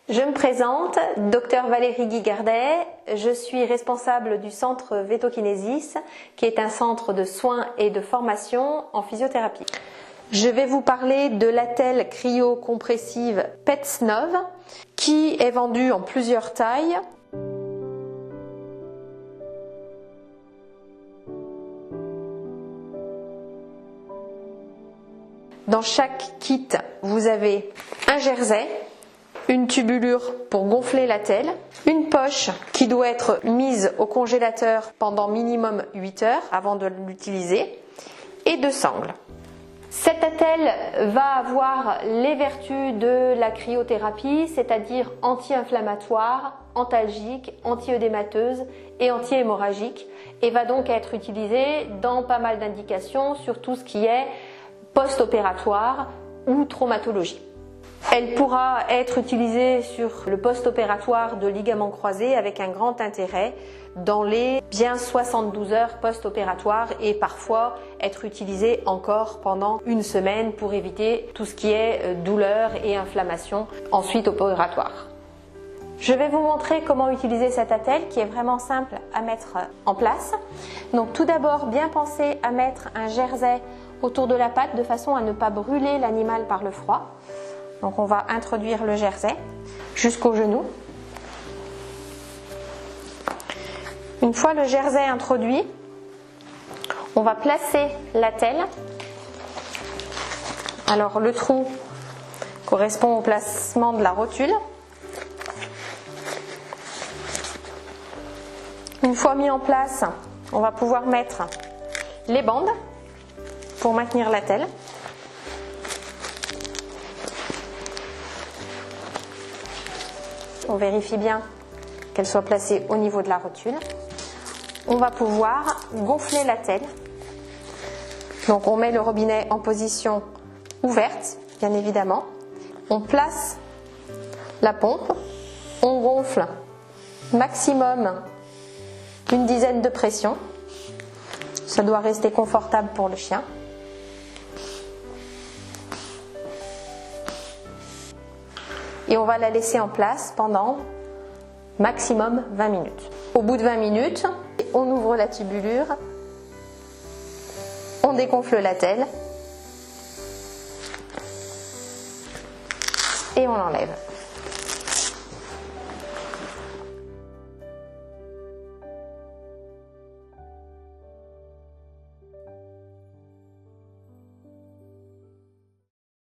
Je me présente, Dr Valérie Guigardet, je suis responsable du centre Vetokinesis, qui est un centre de soins et de formation en physiothérapie. Je vais vous parler de l'attelle cryo-compressive PETSNOV, qui est vendue en plusieurs tailles. Dans chaque kit, vous avez un jersey, une tubulure pour gonfler l'attelle, une poche qui doit être mise au congélateur pendant minimum 8 heures avant de l'utiliser et 2 sangles. Cette attelle va avoir les vertus de la cryothérapie, c'est-à-dire anti-inflammatoire, antalgique, anti-œdémateuse et anti-hémorragique, et va donc être utilisée dans pas mal d'indications sur tout ce qui est post-opératoire ou traumatologie. Elle pourra être utilisée sur le post-opératoire de ligaments croisés avec un grand intérêt dans les bien 72 heures post-opératoires et parfois être utilisée encore pendant une semaine pour éviter tout ce qui est douleur et inflammation ensuite opératoire. Je vais vous montrer comment utiliser cette attelle qui est vraiment simple à mettre en place. Donc tout d'abord, bien penser à mettre un jersey autour de la patte de façon à ne pas brûler l'animal par le froid. Donc on va introduire le jersey jusqu'au genou. Une fois le jersey introduit, on va placer l'attelle. Alors le trou correspond au placement de la rotule. Une fois mis en place, on va pouvoir mettre les bandes pour maintenir l'attelle. On vérifie bien qu'elle soit placée au niveau de la rotule. On va pouvoir gonfler l'attelle. Donc on met le robinet en position ouverte, bien évidemment. On place la pompe. On gonfle maximum une dizaine de pressions. Ça doit rester confortable pour le chien. Et on va la laisser en place pendant maximum 20 minutes. Au bout de 20 minutes, on ouvre la tubulure, on dégonfle l'attelle et on l'enlève.